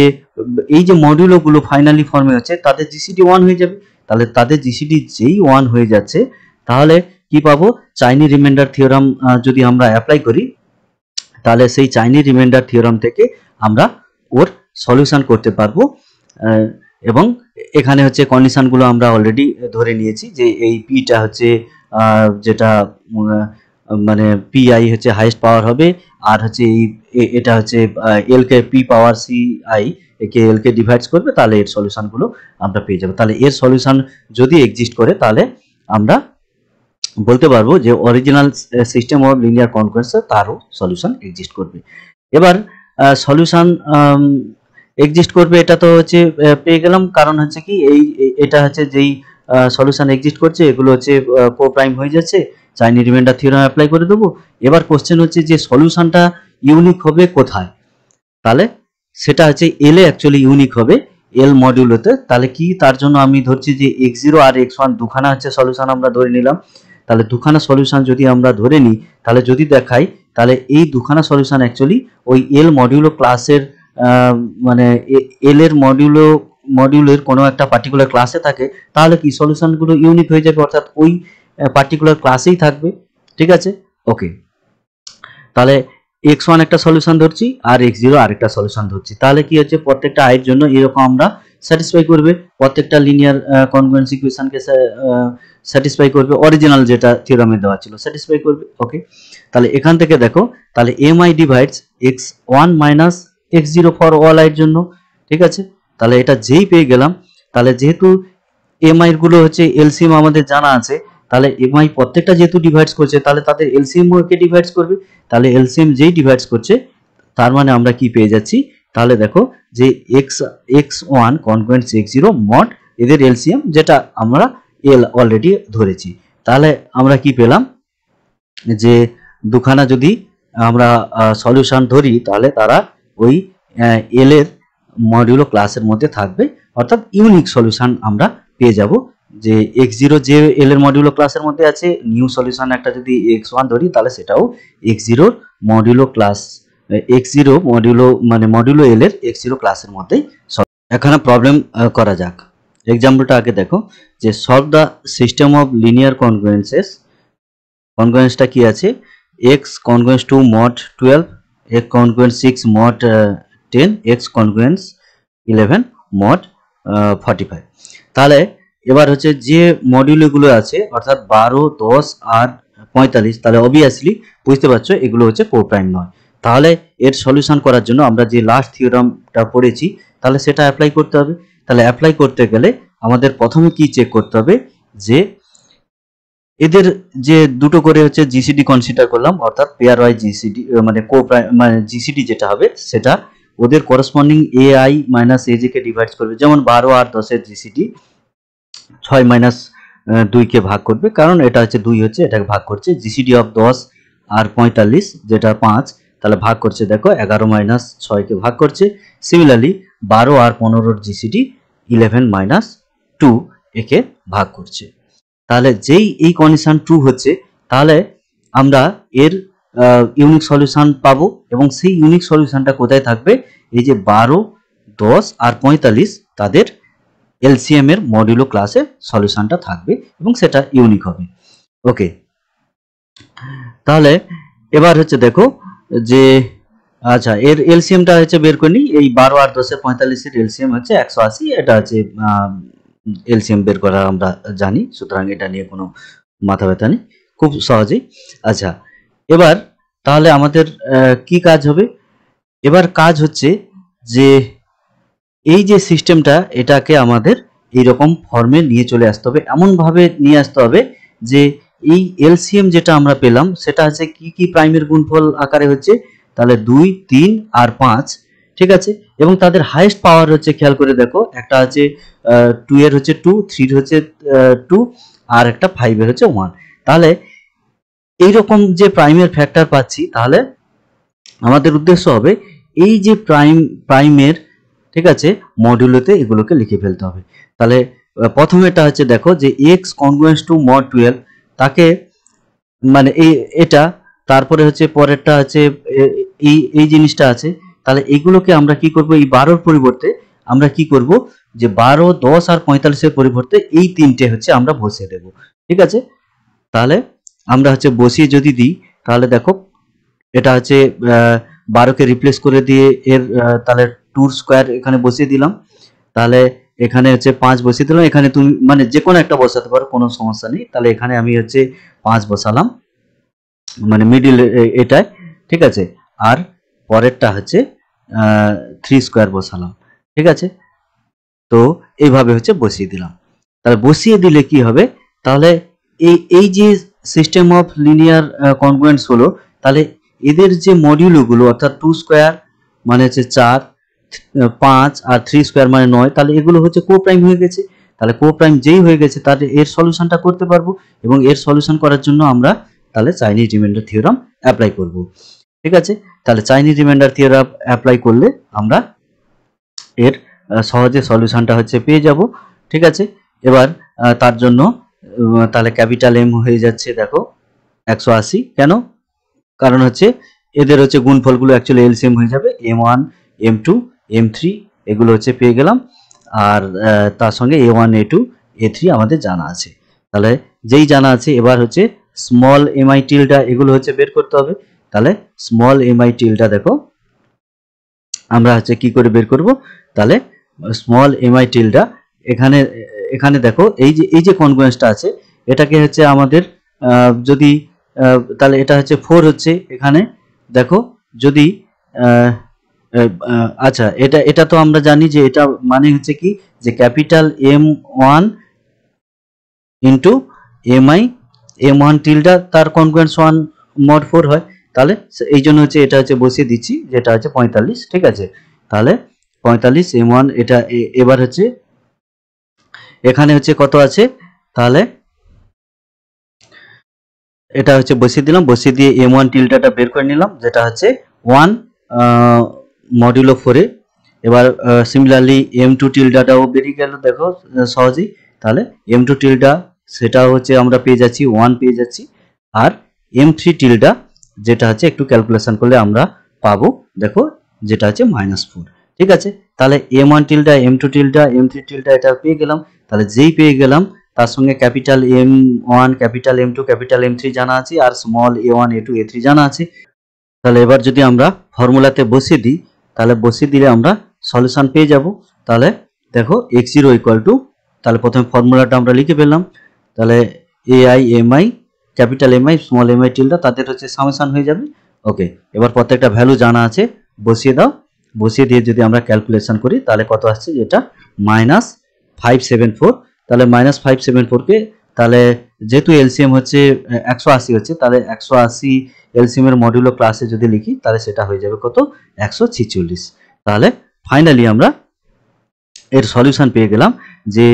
এই যে মডিউলগুলো ফাইনালি ফর্মে হচ্ছে তাদের জিসিডি 1 হয়ে যাবে। তাহলে তাদের জিসিডি যেই 1 হয়ে যাচ্ছে তাহলে কি পাবো, চাইনি রিমাইন্ডার থিওরাম যদি আমরা অ্যাপ্লাই করি তাহলে সেই চাইনি রিমাইন্ডার থিওরাম থেকে আমরা ওর সলিউশন করতে পারবো। এবং এখানে হচ্ছে কন্ডিশনগুলো আমরা অলরেডি ধরে নিয়েছি যে এই পিটা হচ্ছে যেটা মানে পিআই হচ্ছে হাইয়েস্ট পাওয়ার হবে, আর হচ্ছে এটা হচ্ছে L K P power C I একে এল কে ডিভাইডস করবে, তাহলে এর সলিউশনগুলো আমরা পেয়ে যাবো। তাহলে এর সলিউশন যদি এক্সিস্ট করে তাহলে আমরা বলতে পারবো যে original system of linear concurrence তারও সলিউশন এক্সিস্ট করবে। এবার সলিউশন এক্সিস্ট করবে এটা তো হচ্ছে পেয়ে গেলাম, কারণ হচ্ছে কি এটা হচ্ছে যেই সলিউশন এক্সিস্ট করছে এগুলো হচ্ছে কো প্রাইম হয়ে যাচ্ছে, চাইনি রিমাইন্ডার থিওরাম অ্যাপ্লাই করে দেবো। এবার কোশ্চেন হচ্ছে যে সলিউশনটা ইউনিক হবে কোথায়, তাহলে সেটা হচ্ছে এল এ অ্যাকচুয়ালি ইউনিক হবে, এল মডিউলোতে। তাহলে কি, তার জন্য আমি ধরছি যে x0 আর x1 দুখানা হচ্ছে সলিউশন আমরা ধরে নিলাম। তাহলে দুখানা সলিউশন যদি আমরা ধরে নিই তাহলে যদি দেখাই তাহলে এই দুখানা সলিউশন অ্যাকচুয়ালি ওই এল মডিউলো ক্লাসের মানে এল এর মডিউলের কোনো একটা পার্টিকুলার ক্লাসে থাকে, তাহলে কি সলিউশনগুলো ইউনিক হয়ে যাবে, অর্থাৎ ওই পার্টিকুলার ক্লাসেই থাকবে। ঠিক আছে, ওকে। তাহলে x1 একটা সলিউশন ধরছি আর x0 আরেকটা সলিউশন ধরছি, তাহলে কি হচ্ছে প্রত্যেকটা আইয়ের জন্য এরকম আমরা স্যাটিসফাই করবে, প্রত্যেকটা লিনিয়ার কনগ্রুয়েন্স ইকুয়েশনকে স্যাটিসফাই করবে, অরিজিনাল যেটা থিওরামে দেওয়া ছিল স্যাটিসফাই করবে। ওকে, তাহলে এখান থেকে দেখো তাহলে mi divides x1 minus x0 for all আইয়ের জন্য। ঠিক আছে, তাহলে এটা যেই পেয়ে গেলাম, তাহলে যেহেতু mi এর গুলো হচ্ছে এলসিএম আমাদের জানা আছে, তাহলে mi প্রত্যেকটা যেহেতু ডিভাইডস করছে তাহলে তাদের এলসিএম কে ডিভাইডস করবে, তাহলে এলসিএম যেই ডিভাইডস করছে তার মানে আমরা কি পেয়ে যাচ্ছি, তাহলে দেখো যে x1 কনগ্রুয়েন্স x0 মড এদের এলসিএম যেটা আমরা এল অলরেডি ধরেছি, তাহলে আমরা কি পেলাম যে দুখানা যদি আমরা সলিউশন ধরি তাহলে তারা ওই এল এর মডিউলো ক্লাসের মধ্যে থাকবে, অর্থাৎ ইউনিক সলিউশন আমরা পেয়ে যাব। যে x0 যে এল এর মডিউলো ক্লাসের মধ্যে আছে, নিউ সলিউশন একটা যদি x1 ধরি তাহলে সেটাও x0 modulo class x0 modulo মানে মডিউলো এল এর x0 ক্লাসের মধ্যেই। এখানে প্রবলেম করা যাক, এক্সাম্পলটা আগে দেখো যে solve the system of linear congruences. কনগ্রুয়েন্সটা কি আছে, x congruence 2 mod 12, x congruence 6 mod 10, x congruence 11 mod 45। তাহলে এবার হচ্ছে যে মডিউলগুলো আছে অর্থাৎ 12, 10 আর 45, তাহলে অবভিয়াসলি বুঝতে পারছো এগুলো হচ্ছে কো প্রাইম নয়। তাহলে এর সলিউশন করার জন্য আমরা যে লাস্ট থিওরামটা পড়েছি তাহলে সেটা অ্যাপ্লাই করতে হবে। তাহলে অ্যাপ্লাই করতে গেলে আমাদের প্রথমে কি চেক করতে হবে, যে এদের যে দুটো করে হচ্ছে জিসিডি কনসিডার করলাম, অর্থাৎ পেয়ার ওয়াইজ জিসিডি মানে কো প্রাইম মানে জিসিডি যেটা হবে সেটা ওদের করসপন্ডিং ai মাইনাস aj কে ডিভাইড করবে, যেমন 12 আর 10 এর জিসিডি 6 মাইনাস 2 কে ভাগ করবে, কারণ এটা হচ্ছে 2 হচ্ছে এটাকে ভাগ করছে। জিসিডি অফ 10 আর 45 যেটা 5, তাহলে ভাগ করছে দেখো 11 মাইনাস 6 কে ভাগ করছে। সিমিলারলি 12 আর 15 এর জিসিডি 11 মাইনাস 2 একে ভাগ করছে। তাহলে যেই এই কন্ডিশন ট্রু হচ্ছে তাহলে আমরা এর ইউনিক সলিউশন পাবো, এবং সেই ইউনিক সলিউশনটা কোথায় থাকবে, এই যে 12, 10 আর 45 তাদের এলসিএম এর মডিউলো ক্লাসে সলিউশনটা থাকবে এবং সেটা ইউনিক হবে। ওকে, তাহলে এবার হচ্ছে দেখো যে আচ্ছা এর এলসিএমটা হচ্ছে বের করে নিই। এই 12 আর 10 এর 45 এর এলসিএম হচ্ছে 180, এটা হচ্ছে এলসিএম বের করা আমরা জানি, সুতরাং এটা নিয়ে কোনো মাথা ব্যথা নেই, খুব সহজেই। আচ্ছা এবার তাহলে আমাদের কি কাজ হবে, এবার কাজ হচ্ছে যে এই যে সিস্টেমটা এটাকে আমাদের এইরকম ফর্মে নিয়ে চলে আসতে হবে, এমনভাবে নিয়ে আসতে হবে যে এই এলসিএম যেটা আমরা পেলাম সেটা হচ্ছে কি কি প্রাইমের গুণফল আকারে হচ্ছে, তাহলে 2, 3 আর 5। ঠিক আছে, এবং তাদের হাইয়েস্ট পাওয়ার হচ্ছে খেয়াল করে দেখো, একটা হচ্ছে 2 এর হচ্ছে 2, 3 এর হচ্ছে 2 আর একটা 5 এর হচ্ছে 1। তাহলে এইরকম যে প্রাইমের ফ্যাক্টর পাচ্ছি, তাহলে আমাদের উদ্দেশ্য হবে এই যে প্রাইমের ঠিক আছে মডিউলোতে এগুলোকে লিখে ফেলতে হবে। তাহলে প্রথমেটা হচ্ছে দেখো যে এক্স কনগ্রুয়েন্স টু মড 12 তাকে মানে এটা, তারপরে হচ্ছে পরেরটা হচ্ছে এই জিনিসটা আছে। তাহলে এগুলোকে আমরা কি করব, এই 12 পরিবর্তে আমরা কি করব যে 12, 10 আর 45 পরিবর্তে এই তিনটে হচ্ছে আমরা বসিয়ে দেব। ঠিক আছে, তাহলে আমরা হচ্ছে বসিয়ে যদি দিই তাহলে দেখো এটা হচ্ছে 12কে রিপ্লেস করে দিয়ে এর তাহলে 2 স্কয়ার এখানে বসিয়ে দিলাম। তাহলে এখানে হচ্ছে 5 বসিয়ে দিলাম। এখানে তুমি মানে যে কোনো একটা বসাতে পারো, কোনো সমস্যা নেই। তাহলে এখানে আমি হচ্ছে 5 বসালাম, মানে মিডিল এটায়। ঠিক আছে, আর পরেরটা হচ্ছে 3 স্কয়ার বসালাম। ঠিক আছে, তো এইভাবে হচ্ছে বসিয়ে দিলাম। তাহলে বসিয়ে দিলে কি হবে, তাহলে এই যে সিস্টেম অফ লিনিয়ার কনগ্রুয়েন্স হলো, তাহলে এদের যে মডিউলগুলো অর্থাৎ 2 স্কয়ার মানে হচ্ছে 4, 5 আর 3 স্কয়ার মানে 9, তাহলে এগুলো হচ্ছে কো প্রাইম হয়ে গেছে। তাহলে কো প্রাইম যেই হয়ে গেছে তাহলে এর সলিউশনটা করতে পারবো, এবং এর সলিউশন করার জন্য আমরা তাহলে চাইনিজ রিমাইন্ডার থিওরাম অ্যাপ্লাই করব। ঠিক আছে, তাহলে চাইনিজ রিমাইন্ডার থিওরাম অ্যাপ্লাই করলে আমরা এর সহজে সলিউশনটা হচ্ছে পেয়ে যাব। ঠিক আছে, এবার তার জন্য তাহলে ক্যাপিটাল এম হয়ে যাচ্ছে দেখো 180। কেন, কারণ হচ্ছে এদের হচ্ছে গুণফলগুলো অ্যাকচুয়ালি এলসিএম হয়ে যাবে, m1 m2 m3 এগুলো হচ্ছে পেয়ে গেলাম। আর তার সঙ্গে a1 a2 a3 আমাদের জানা আছে। তাহলে যেই জানা আছে এবার হচ্ছে স্মল mi টিলডা এগুলো হচ্ছে বের করতে হবে। তাহলে স্মল mi টিলডা দেখো আমরা হচ্ছে কি করে বের করব, তাহলে স্মল mi টিলডা এখানে এখানে দেখো এই যে কনগ্রুয়েন্সটা আছে এটাকে হচ্ছে আমাদের যদি তাহলে এটা হচ্ছে 4 হচ্ছে এখানে দেখো যদি আচ্ছা এটা তো আমরা জানি যে এটা মানে হচ্ছে কি যে capital M1 into m1 Tilda তার কনগ্রুয়েন্স 1 mod 4 হয়। তাহলে এই জন্য হচ্ছে এটা হচ্ছে বসিয়ে দিচ্ছি, যেটা হচ্ছে 45। ঠিক আছে, তাহলে 45 m1 এটা এবার হচ্ছে এখানে হচ্ছে কত আছে, তাহলে এটা হচ্ছে বসিয়ে দিলাম, বসিয়ে দিয়ে m1 টিলডাটা বের করে নিলাম, যেটা হচ্ছে 1 মডুলো 4 এ। এবার সিমিলারলি m2 টিলডাটাও বেরিয়ে গেল দেখো সহজেই। তাহলে m2 টিলডা সেটাও হচ্ছে আমরা পেয়ে যাচ্ছি 1 পেয়ে যাচ্ছি, আর m3 টিলডা যেটা হচ্ছে একটু ক্যালকুলেশন করলে আমরা পাবো দেখো যেটা হচ্ছে -4। ঠিক আছে, তাহলে m1 Tilda m2 Tilda m3 Tilda এটা পেয়ে গেলাম। তাহলে যেই পেয়ে গেলাম তার সঙ্গে capital M1 capital M2 capital M3 জানা আছে, আর স্মল a1 a2 a3 জানা আছে। তাহলে এবার যদি আমরা ফর্মুলাতে বসিয়ে দিই তাহলে বসিয়ে দিলে আমরা সলিউশন পেয়ে যাব। তাহলে দেখো x0 ইকুয়াল টু, তাহলে প্রথমে ফর্মুলাটা আমরা লিখে ফেললাম। তাহলে ai mi capital mi small mi Tilda তাদের হচ্ছে সামেশন হয়ে যাবে। ওকে, এবার প্রত্যেকটা ভ্যালু জানা আছে বসিয়ে দাও। বসিয়ে দিয়ে যদি আমরা ক্যালকুলেশন করি তাহলে কত আসছে, যেটা -574। তাহলে -574 কে তাহলে যেহেতু এলসিএম হচ্ছে 180 হচ্ছে, তাহলে 180 এলসিএম এর মডুলো ক্লাসে যদি লিখি তাহলে সেটা হয়ে যাবে কত, 146। তাহলে ফাইনালি আমরা এর সলিউশন পেয়ে গেলাম যে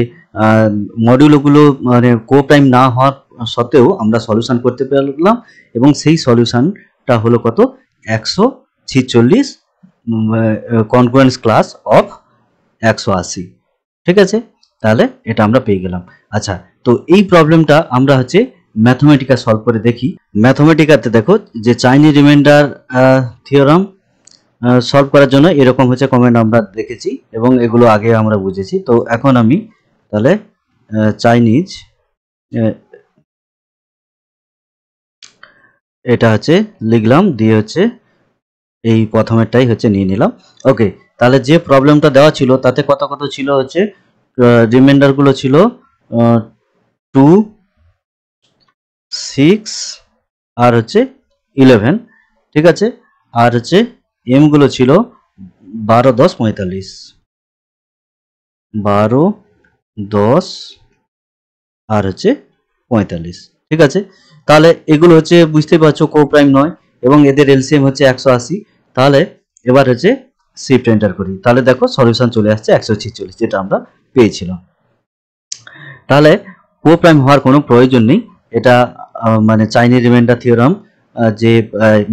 মডিউলগুলো মানে কো প্রাইম না হওয়ার সত্ত্বেও আমরা সলিউশন করতে পারলাম, এবং সেই সলিউশনটা হলো কত, 146 কনগ্রুয়েন্স ক্লাস অফ 180। ঠিক আছে, তাহলে এটা আমরা পেয়ে গেলাম। আচ্ছা, তো এই প্রবলেমটা আমরা হচ্ছে ম্যাথমেটিকা সলভ করে দেখি। ম্যাথমেটিকাতে দেখো যে চাইনিজ রিমাইন্ডার থিওরাম সলভ করার জন্য এরকম হচ্ছে কমেন্ট আমরা দেখেছি এবং এগুলো আগে আমরা বুঝেছি। তো এখন আমি তাহলে চাইনিজ এটা হচ্ছে লিখলাম, দিয়ে হচ্ছে এই প্রথমেরটাই হচ্ছে নিয়ে নিলাম। ওকে, তাহলে যে প্রবলেমটা দেওয়া ছিল তাতে কত কত ছিল হচ্ছে রিমাইন্ডার গুলো ছিল 2, 6 আর হচ্ছে 11। ঠিক আছে, আর হচ্ছে এম গুলো ছিল 12, 10, 45, 12, 10 আর হচ্ছে 45। ঠিক আছে, তাহলে এগুলো হচ্ছে বুঝতে পারছো কো প্রাইম নয় এবং এদের এলসিএম হচ্ছে 180। তাহলে এবার হচ্ছে শিফট এন্টার করি, তাহলে দেখো সলিউশন চলে আসছে 146, যেটা আমরা পেয়েছিলাম। তাহলে কো প্রাইম হওয়ার কোনো প্রয়োজন নেই, এটা মানে চাইনিজ রিমাইন্ডার থিওরাম যে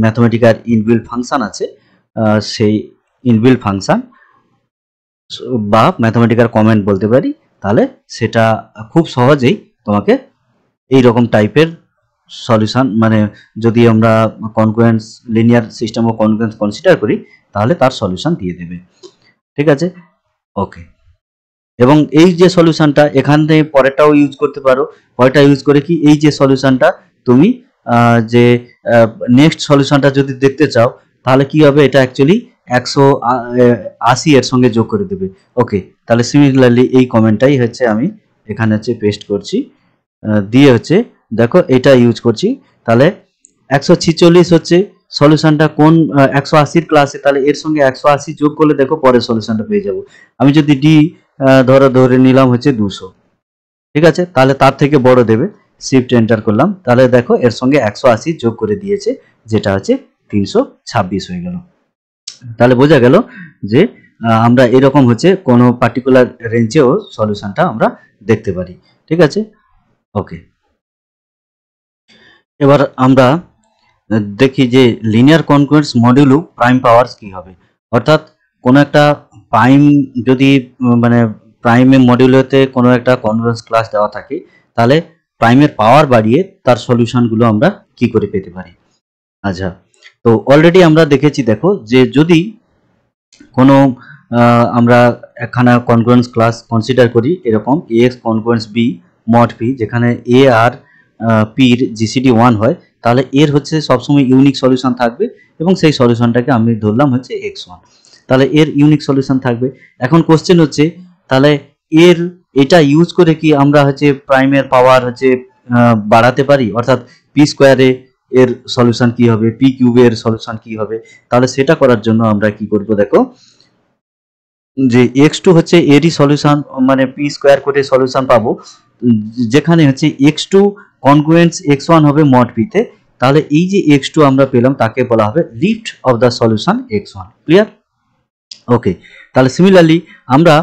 ম্যাথমেটিক্যাল ইনবিল্ট ফাংশন আছে সেই ইনবিল্ট ফাংশন বা ম্যাথমেটিক্যাল কমেন্ট বলতে পারি, তাহলে সেটা খুব সহজেই তোমাকে এই রকম টাইপের সলিউশন, মানে যদি আমরা কনকোয়েন্স লিনিয়ার সিস্টেম অফ কনকোয়েন্স কনসিডার করি তাহলে তার সলিউশন দিয়ে দেবে। ঠিক আছে, ওকে। এবং এই যে সলিউশনটা এখানে পরেরটাও ইউজ করতে পারো। পরেরটা ইউজ করে কি, এই যে সলিউশনটা তুমি যে নেক্সট সলিউশনটা যদি দেখতে চাও তাহলে কি হবে, এটা অ্যাকচুয়ালি 180 এর সঙ্গে যোগ করে দেবে। ওকে, তাহলে সিমিলারলি এই কমেন্টটাই হচ্ছে আমি এখানে হচ্ছে পেস্ট করছি, দিয়ে হচ্ছে দেখো এটা ইউজ করছি। তাহলে 146 হচ্ছে সলিউশনটা কোন 180 ক্লাসে, তাহলে এর সঙ্গে 180 যোগ করলে দেখো পরের সলিউশনটা পেয়ে যাব। আমি যদি ডি ধরে নিলাম হচ্ছে 200, ঠিক আছে, তাহলে তার থেকে বড় দেবে, শিফট এন্টার করলাম, তাহলে দেখো এর সঙ্গে 180 যোগ করে দিয়েছে, যেটা হচ্ছে 326 হয়ে গেল। তাহলে বোঝা গেল যে আমরা এরকম হচ্ছে কোনো পার্টিকুলার রেঞ্জেও সলিউশনটা আমরা দেখতে পারি। ঠিক আছে, ওকে। এবার আমরা দেখি যে লিনিয়ার কনকোয়েন্স মডিউলো প্রাইম পাওয়ারস কি হবে। অর্থাৎ কোনো একটা প্রাইম যদি মানে প্রাইমের মডিউলোতে কোনো একটা কনকোয়েন্স ক্লাস দেওয়া থাকে, তাহলে প্রাইমের পাওয়ার বাড়িয়ে তার সলিউশনগুলো আমরা কি করে পেতে পারি। আচ্ছা, তো অলরেডি আমরা দেখেছি, দেখো যে যদি কোনো আমরা একখানা কনকোয়েন্স ক্লাস কনসিডার করি এরকম এক্স কনকোয়েন্স বি মড পি, যেখানে এ আর পির জিসিডি 1 হয়, তাহলে এর হচ্ছে সবসময় ইউনিক সলিউশন থাকবে এবং সেই সলিউশনটাকে আমি ধরলাম হচ্ছে x1, তাহলে এর ইউনিক সলিউশন থাকবে। এখন কোশ্চেন হচ্ছে তাহলে এর এটা ইউজ করে কি আমরা হচ্ছে প্রাইমের পাওয়ার হচ্ছে বাড়াতে পারি, অর্থাৎ পি স্কোয়ারে এর সলিউশন কি হবে, পি কিউবের সলিউশন কি হবে। তাহলে সেটা করার জন্য আমরা কি করব, দেখো যে x2 হচ্ছে এরই সলিউশন, মানে পি স্কোয়ার করে সলিউশন পাবো, যেখানে হচ্ছে x2 কনগ্রুয়েন্স x1 হবে মড p তে, তাহলে এই যে x2 আমরা পেলাম তাকে বলা হবে lift of the solution x1। Clear? Okay, তাহলে সিমিলারলি আমরা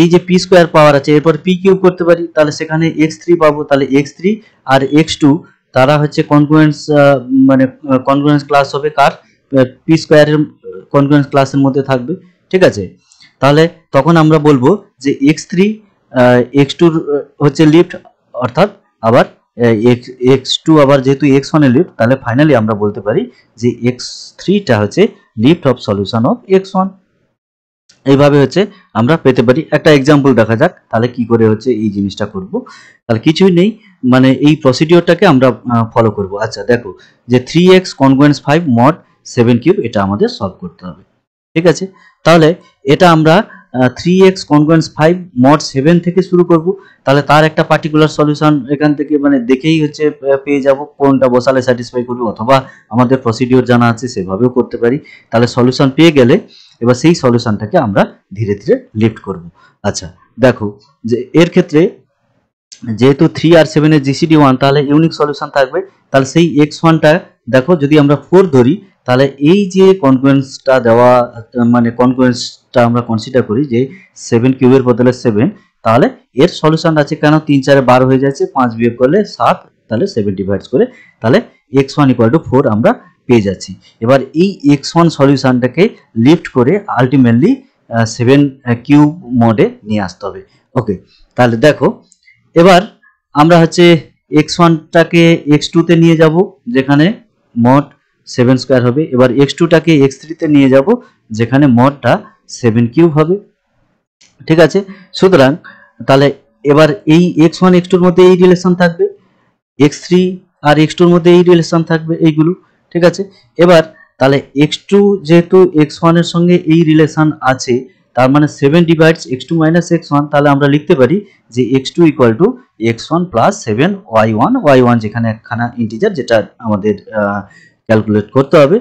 এই যে পি স্কোয়ার পাওয়ার আছে, এরপর পি কিউব করতে পারি, তাহলে সেখানে x3 পাবো, তাহলে x3 আর x2 তারা হচ্ছে কনগ্রুয়েন্স, মানে কনগ্রুয়েন্স ক্লাস হবে কার, পি স্কোয়ারের কনগ্রুয়েন্স ক্লাসের মধ্যে থাকবে। ঠিক আছে, তাহলে তখন আমরা বলবো যে x3 x2 হচ্ছে লিফট, অর্থাৎ আবার x2 আবার যেহেতু x1 এর লিফট, তাহলে ফাইনালি আমরা বলতে পারি যে x3 টা হচ্ছে lift of solution of x1। এইভাবে হচ্ছে আমরা পেতে পারি। একটা এক্সাম্পল দেখা যাক তাহলে কি করে হচ্ছে এই জিনিসটা করব। তাহলে কিছুই নেই, মানে এই প্রসিডিওরটাকে আমরা ফলো করব। আচ্ছা দেখো যে 3x কনগ্রুয়েন্স 5 মড 7 কিউব, এটা আমাদের সলভ করতে হবে। ঠিক আছে, তাহলে এটা আমরা 3x কনগ্রুয়েন্স 5 মড 7 থেকে শুরু করব। তাহলে তার একটা পার্টিকুলার সলিউশন এখান থেকে মানে দেখেই হচ্ছে পেয়ে যাব কোনটা বসালে স্যাটিসফাই করবে, অথবা আমাদের প্রসিডিওর জানা আছে সেভাবেও করতে পারি। তাহলে সলিউশন পেয়ে গেলে এবার সেই সলিউশনটাকে আমরা ধীরে ধীরে লিফট করব। আচ্ছা দেখো যে এর ক্ষেত্রে যেহেতু 3 আর 7 এর জিসিডি 1, তাহলে ইউনিক সলিউশন থাকবে। তাহলে সেই x1টা দেখো যদি আমরা 4 ধরি, তাহলে এই যে কনগ্রুয়েন্সটা দেওয়া, মানে কনগ্রুয়েন্সটা আমরা কনসিডার করি যে 7 কিউবের বদলে 7, তাহলে এর সলিউশন আছে কেন 3 4 12 হয়ে যাচ্ছে, 5 বিয়োগ করলে 7, তাহলে 7 ডিভাইডস করে তাহলে x1 = 4 আমরা পেয়ে যাচ্ছি। এবার এই x1 সলিউশনটাকে লিফট করে আলটিমেটলি 7 কিউব মোডে নিয়ে আসতে হবে। ওকে, তাহলে দেখো এবার আমরা হচ্ছে x1টাকে x2 তে নিয়ে যাব, যেখানে মড 7 স্কয়ার হবে। এবার x2টাকে x3 তে নিয়ে যাব, যেখানে মডটা 7 কিউব হবে। ঠিক আছে, সুতরাং তাহলে এবার এই x1 x2 এর মধ্যে এই রিলেশন থাকবে, x3 আর x2 এর মধ্যে এই রিলেশন থাকবে, এইগুলো। ঠিক আছে, এবার তাহলে x2 যেহেতু x1 এর সঙ্গে এই রিলেশন আছে, তার মানে 7 ডিভাইডস x2 মাইনাস x1, তাহলে আমরা লিখতে পারি যে x2 = x1 প্লাস 7 y1 যেখানে একখানা ইন্টিজার, যেটা আমাদের ক্যালকুলেট করতে হবে,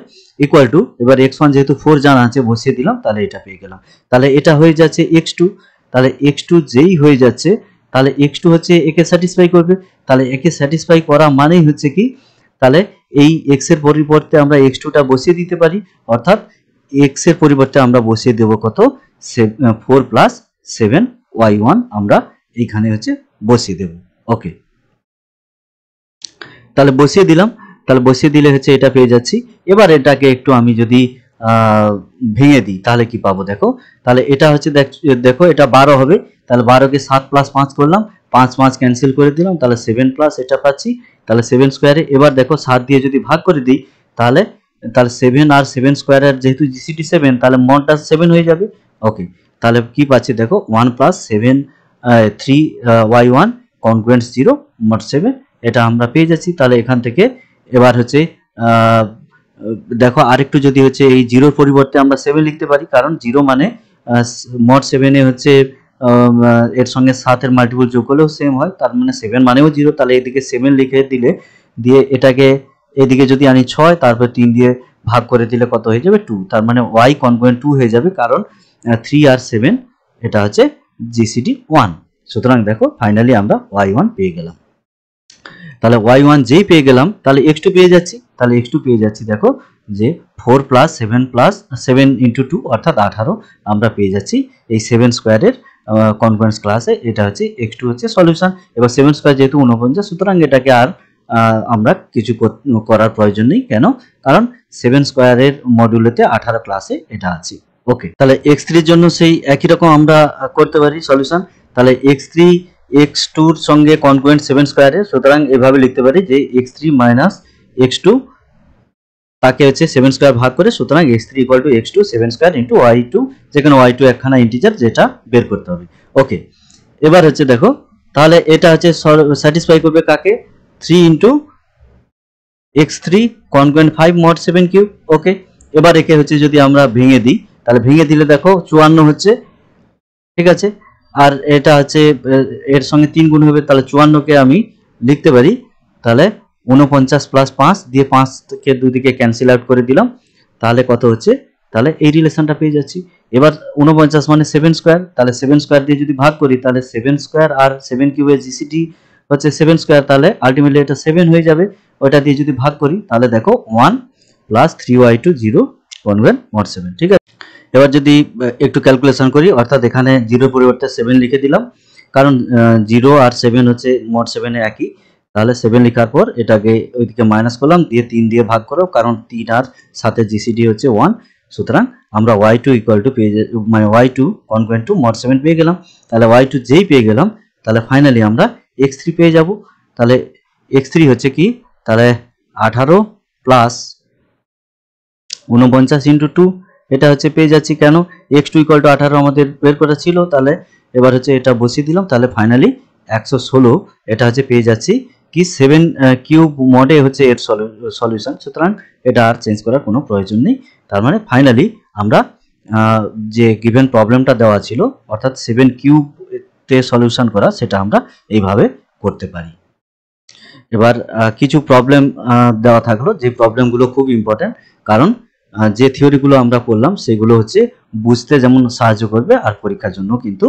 ইকুয়াল টু এবার x1 যেহেতু 4 জানা আছে বসিয়ে দিলাম, তাহলে এটা পেয়ে গেলাম। তাহলে এটা হয়ে যাচ্ছে x2, তাহলে x2 যেই হয়ে যাচ্ছে, তাহলে x2 হচ্ছে একে স্যাটিসফাই করবে। তাহলে একে স্যাটিসফাই করা মানেই হচ্ছে কি, তাহলে এই x এর পরিবর্তে আমরা x2টা বসিয়ে দিতে পারি, অর্থাৎ x এর পরিবর্তে আমরা বসিয়ে দেব কত, 4 প্লাস 7 y1 আমরা এইখানে হচ্ছে বসিয়ে দেব। ওকে, তাহলে বসিয়ে দিলাম, তাহলে বসিয়ে দিলে হচ্ছে এটা পেয়ে যাচ্ছি। এবার এটাকে একটু আমি যদি ভেঙে দিই তাহলে কি পাবো, দেখো তাহলে এটা হচ্ছে দেখো এটা 12 হবে, তাহলে 12কে 7 প্লাস 5 করলাম, 5 5 ক্যান্সেল করে দিলাম, তাহলে 7 প্লাস এটা পাচ্ছি, তাহলে 7 স্কোয়ারে। এবার দেখো 7 দিয়ে যদি ভাগ করে দিই তাহলে 7 আর 7 স্কোয়ারের যেহেতু জিসিটি 7, তাহলে মডটা 7 হয়ে যাবে। ওকে, তাহলে কি পাচ্ছি দেখো 1 প্লাস 7 3y1 কনগ্রুয়েন্ট 0 মড 7, এটা আমরা পেয়ে যাচ্ছি। তাহলে এখান থেকে এবার হচ্ছে দেখো আরেকটু যদি হচ্ছে এই জিরোর পরিবর্তে আমরা 7 লিখতে পারি, কারণ 0 মানে মড 7 হচ্ছে এর সঙ্গে 7 এর মাল্টিপল যোগ করলেও সেম হয়, তার মানে 7 মানেও 0। তাহলে এদিকে 7 লিখে দিলে দিয়ে এটাকে এদিকে যদি আনি 6, তারপর 3 দিয়ে ভাগ করে দিলে কত হয়ে যাবে 2, তার মানে y কনগ্রুয়েন্ট 2 হয়ে যাবে, কারণ 3 আর 7 এটা হচ্ছে জিসিডি 1। সুতরাং দেখো ফাইনালি আমরা y1 পেয়ে গেলাম। তাহলে y1 যেই পেয়ে গেলাম তাহলে x2 পেয়ে যাচ্ছি। তাহলে x2 পেয়ে যাচ্ছি দেখো যে 4 প্লাস 7 ইন্টু 2 অর্থাৎ 18 আমরা পেয়ে যাচ্ছি এই 7 স্কোয়ারের কনগ্রুয়েন্স ক্লাসে। এটা হচ্ছে x2 হচ্ছে সলিউশন। এবার 7 স্কোয়ার যেহেতু 49, সুতরাং এটাকে আর আমরা কিছু করার প্রয়োজন নেই। কেন? কারণ 7 স্কোয়ারের মডিউলেতে 18 ক্লাসে এটা আছে। ওকে, তাহলে x3 এর জন্য সেই একই রকম আমরা করতে পারি সলিউশন। তাহলে x3 x2 এর সঙ্গে কনগ্রুয়েন্ট 7 স্কোয়ারে, সুতরাং এভাবে লিখতে পারি যে x3 মাইনাস x2 তাকে হচ্ছে 7 স্কোয়ার ভাগ করে, সুতরাং x3 equal to x2 7 square into y2, যেখানে y2 একখানা ইন্টিজার, যেটা বের করতে হবে। ওকে, এবার হচ্ছে দেখো তাহলে এটা হচ্ছে স্যাটিসফাই করবে কাকে? 3 into x3 congruent 5 mod 7 cube. ওকে, এবার একে হচ্ছে যদি আমরা ভেঙে দিই, তাহলে ভেঙে দিলে দেখো 54 হচ্ছে, ঠিক আছে। আর এটা হচ্ছে এর সঙ্গে 3 গুণ হবে, তাহলে 54কে আমি লিখতে পারি তাহলে 49 প্লাস 5 দিয়ে 5কে দুদিকে ক্যান্সেল আউট করে দিলাম, তাহলে কত হচ্ছে? তাহলে এই রিলেশনটা পেয়ে যাচ্ছি। এবার 49 মানে 7 স্কোয়ার, তাহলে 7 স্কোয়ার দিয়ে যদি ভাগ করি তাহলে 7 স্কোয়ার আর 7 কিউবের জিসিটি হচ্ছে 7 স্কোয়ার, তাহলে আলটিমেটলি এটা 7 হয়ে যাবে। ওটা দিয়ে যদি ভাগ করি তাহলে দেখো 1 প্লাস 3y2 0 কনগ্রুয়েন্ট মড 7, ঠিক আছে। এবার যদি একটু ক্যালকুলেশন করি, অর্থাৎ এখানে 0 পরিবর্তে 7 লিখে দিলাম, কারণ 0 আর 7 হচ্ছে মড 7 এ একই। তাহলে 7 লেখার পর এটাকে ওইদিকে মাইনাস করলাম, দিয়ে 3 দিয়ে ভাগ করো, কারণ 3 আর 7 জিসিডি হচ্ছে 1। সুতরাং আমরা y2 ইকুয়াল টু পেয়ে মানে y2 কনগ্রুয়েন্ট টু মড 7 পেয়ে গেলাম। তাহলে y2 যেই পেয়ে গেলাম, তাহলে ফাইনালি আমরা x3 পেয়ে যাব। তাহলে x3 হচ্ছে কি? তাহলে 18 প্লাস 49 ইন্টু 2, এটা হচ্ছে পেয়ে যাচ্ছি। কেন? x2 ইকুয়াল টু 18 আমাদের বের করা ছিল। তাহলে এবার হচ্ছে এটা বসিয়ে দিলাম, তাহলে ফাইনালি 116 এটা হচ্ছে পেয়ে যাচ্ছি কি 7 কিউব মডে হচ্ছে এর সলিউশন। সুতরাং এটা আর চেঞ্জ করার কোনো প্রয়োজন নেই। তার মানে ফাইনালি আমরা যে গিভেন প্রবলেমটা দেওয়া ছিল, অর্থাৎ 7 কিউবতে সলিউশন করা, সেটা আমরা এইভাবে করতে পারি। এবার কিছু প্রবলেম দেওয়া থাকলো, যে প্রবলেমগুলো খুব ইম্পর্টেন্ট, কারণ যে থিওরিগুলো আমরা করলাম সেগুলো হচ্ছে বুঝতে যেমন সাহায্য করবে, আর পরীক্ষার জন্য কিন্তু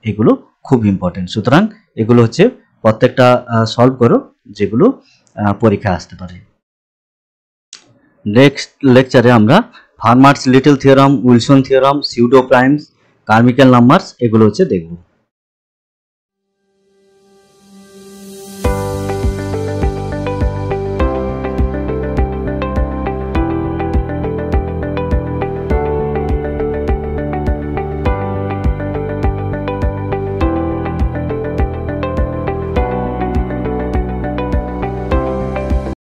এগুলো খুব ইম্পর্টেন্ট। সুতরাং এগুলো হচ্ছে প্রত্যেকটা সলভ করো, যেগুলো পরীক্ষা আসতে পারে। নেক্সট লেকচারে আমরা Fermat's little theorem, Wilson theorem, pseudo primes, Carmichael numbers, এগুলো হচ্ছে দেখব।